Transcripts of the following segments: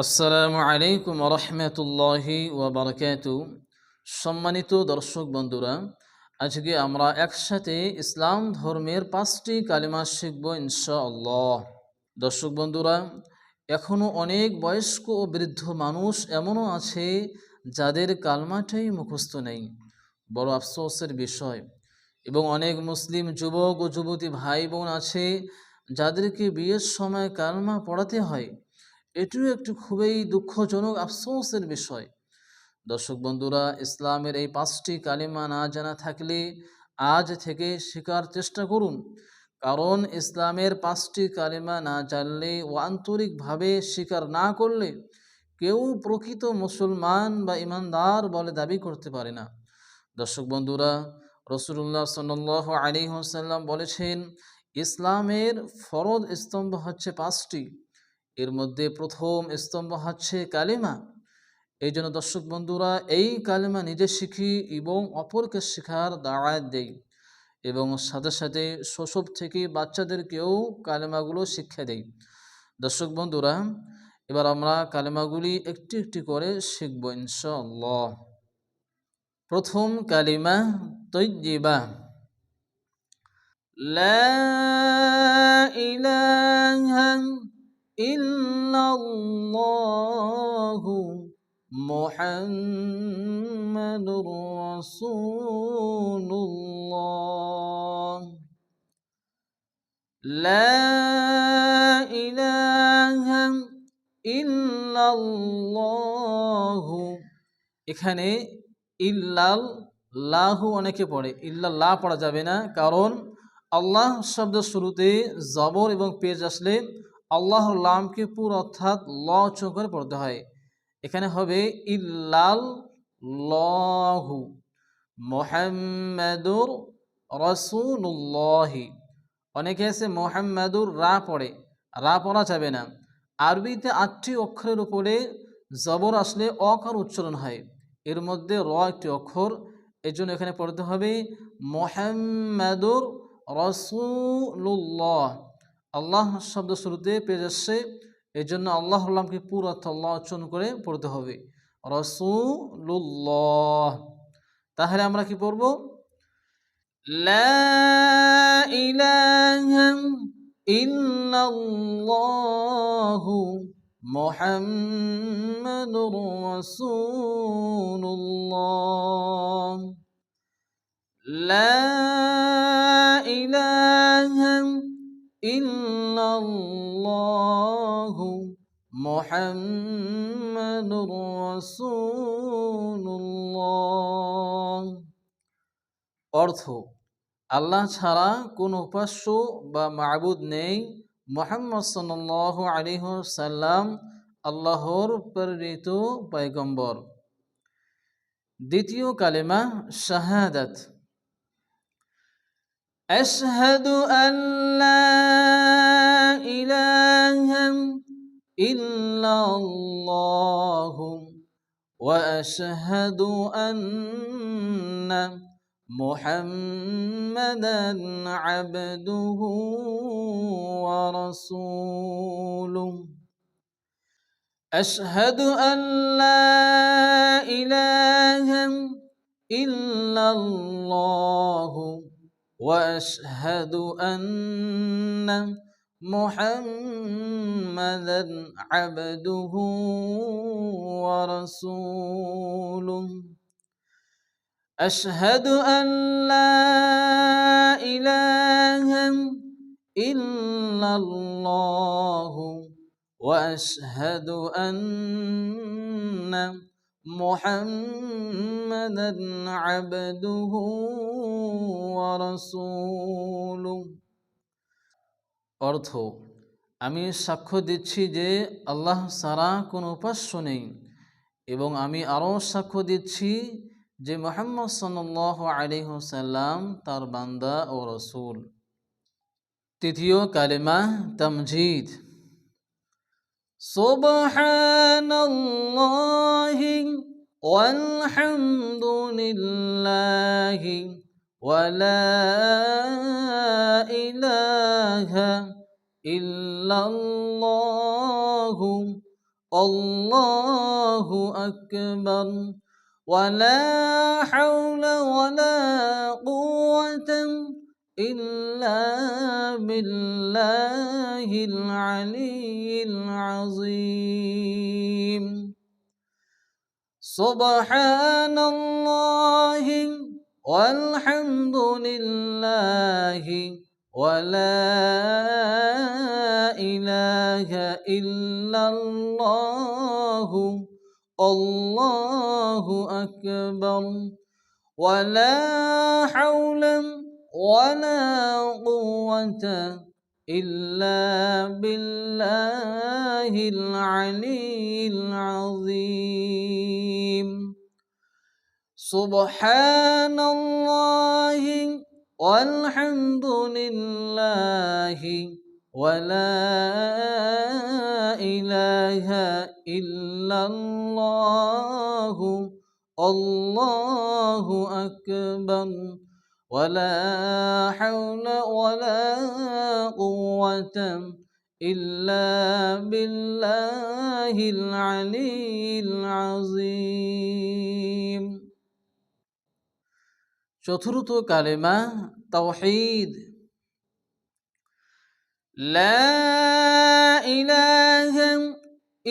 আসসালামু আলাইকুম রহমতুল্লাহি ওয়াবারাকাতু। সম্মানিত দর্শক বন্ধুরা, আজকে আমরা একসাথে ইসলাম ধর্মের 5টি কালিমা শিখব ইনশাআল্লাহ। দর্শক বন্ধুরা, এখনও অনেক বয়স্ক ও বৃদ্ধ মানুষ এমনও আছে যাদের কালমাটাই মুখস্থ নেই। বড় আফসোসের বিষয়। এবং অনেক মুসলিম যুবক ও যুবতী ভাই বোন আছে যাদেরকে বিয়ের সময় কালমা পড়াতে হয়। এটিও একটি খুবই দুঃখজনক আফসোসের বিষয়। দর্শক বন্ধুরা, ইসলামের এই 5টি কালিমা না জানা থাকলে আজ থেকে শেখার চেষ্টা করুন। কারণ ইসলামের 5টি কালিমা না জানলে ও আন্তরিকভাবে স্বীকার না করলে কেউ প্রকৃত মুসলমান বা ইমানদার বলে দাবি করতে পারে না। দর্শক বন্ধুরা, রাসূলুল্লাহ সাল্লাল্লাহু আলাইহি ওয়াসাল্লাম বলেছেন, ইসলামের ফরজ স্তম্ভ হচ্ছে 5টি। এর মধ্যে প্রথম স্তম্ভ হচ্ছে কালিমা। এই জন্য দর্শক বন্ধুরা, এই কালিমা নিজে শিখি এবং অপরকে শেখার দাওয়াত দেই, এবং সাথে সাথে শৈশব থেকে বাচ্চাদেরকেও কালিমাগুলো শিক্ষা দেই। দর্শক বন্ধুরা, এবার আমরা কালিমাগুলি একটি একটি করে শিখব ইনশাআল্লাহ। প্রথম কালিমা তয়্যিবা। লা ইলাহা ইল্লাল্লাহু মুহাম্মাদুর রাসূলুল্লাহ। লা ইলাহা ইল্লাল্লাহু। এখানে ইল্লাল্লাহু অনেকে পড়ে, ইল্লাল্লাহ পড়া যাবে না, কারণ আল্লাহ শব্দ শুরুতে জবর এবং পেশ আসলে আল্লাহর লামকে পুরো অর্থাৎ ল উচ্চারণ করে পড়তে হয়। এখানে হবে ইল্লাল্লাহু মুহাম্মাদুর রাসূলুল্লাহি। অনেকে আছে মুহাম্মাদুর রা পড়ে, রা পড়া যাবে না। আরবিতে 8টি অক্ষরের উপরে জবর আসলে অকার উচ্চারণ হয়, এর মধ্যে র একটি অক্ষর। এজন্য এখানে পড়তে হবে মুহাম্মাদুর রাসূলুল্লাহ। আল্লাহ শব্দ শুরুতে পেয়ে যাচ্ছে, এই জন্য আল্লাহর নামকে পুরো অর্থ আল্লাহ উচ্চারণ করে পড়তে হবে রাসূলুল্লাহ। তাহলে আমরা কি পড়ব? লা ইলাহা ইল্লাল্লাহু মুহাম্মাদুর রাসূলুল্লাহ। লা ইলাহা ইল্লাল্লাহু মুহাম্মাদুর রাসূলুল্লাহ। অর্থ: আল্লাহ ছাড়া কোনো উপাস্য বা মাবুদ নেই। মুহাম্মদ সাল্লাল্লাহু আলাইহি ওয়াসাল্লাম আল্লাহর প্রেরিত পয়গম্বর। দ্বিতীয় কালেমা শাহাদাত। আশহাদু আল্লা ইলাহা ইল্লাল্লাহু ওয়া আশহাদু আন্না মুহাম্মাদান আবদুহু ওয়া রাসূলুহু। أشهد أن لا إله إلا الله وأشهد أن محمدا عبده ورسوله. أشهد أن لا إله إلا الله وأشهد أن محمدا عبده ورسوله. অর্থ: আমি সাক্ষ্য দিচ্ছি যে আল্লাহ ছাড়া কোনো উপাস্য নেই, এবং আমি আরও সাক্ষ্য দিচ্ছি যে মুহাম্মদ সাল্লাল্লাহু আলাইহি ওয়াসাল্লাম তার বান্দা ও রাসূল। তৃতীয় কালেমা তামজিদ। সুবহানাল্লাহি ওয়ালহামদুলিল্লাহি ওয়া লা ইলাহা ইল্লাল্লাহু الله أكبر ولا حول ولا قوة إلا بالله العلي العظيم سبحان الله والحمد لله ولا إله إلا الله الله أكبر ولا حول ولا قوة إلا بالله العلي العظيم سبحان الله والحمد لله ولا إله إلا الله الله أكبر ولا حول ولا قوة إلا بالله العلي العظيم চতুর্থ কালেমা তাওহীদ লা ইলাহা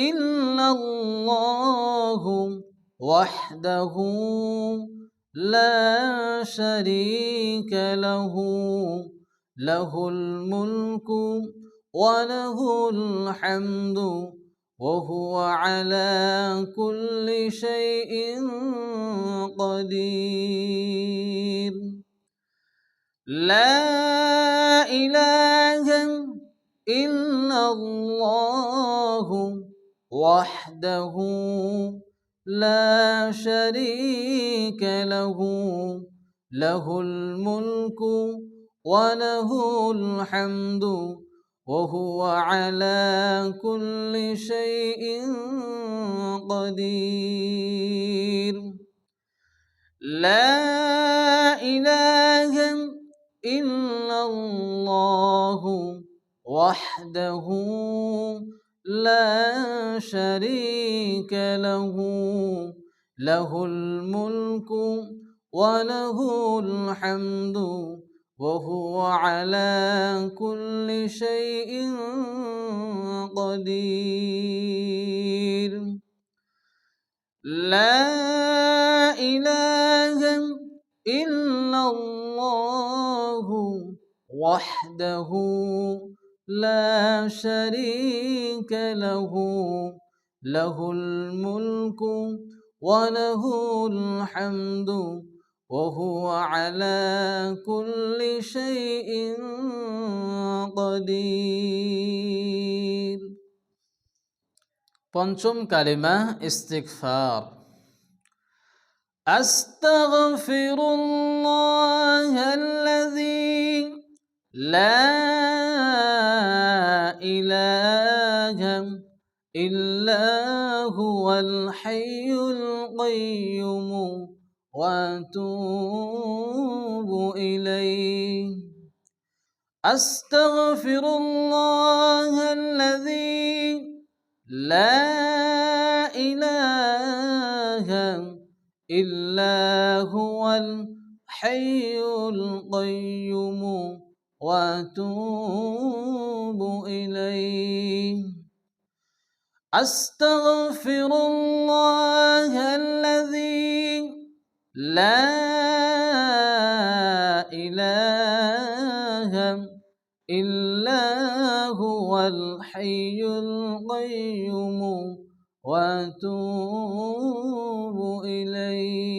ইল্লাল্লাহু ওয়াহদাহু লা শারীকা লাহু লাহুল মুলকু ওয়া লাহুল হামদু وهو على كل شيء قدير لا إله إلا الله وحده لا شريك له له الملك وله الحمد وهو على كل شيء قدير لا إله إلا الله وحده لا شريك له له الملك وله الحمد وهو على كل شيء قدير لا إله إلا الله وحده لا شريك له له الملك وله الحمد وهو على كل شيء قدير পঞ্চম কালিমা ইস্তিগফার আস্তাগফিরুল্লাহ আল্লাযী লা ইলাহা ইল্লা হুয়াল হাইয়ুল কাইয়্যুম وأتوب إليه أستغفر الله الذي لا إله إلا هو الحي القيوم وأتوب إليه أستغفر الله الذي لا إله إلا هو الحي القيوم وأتوب إليه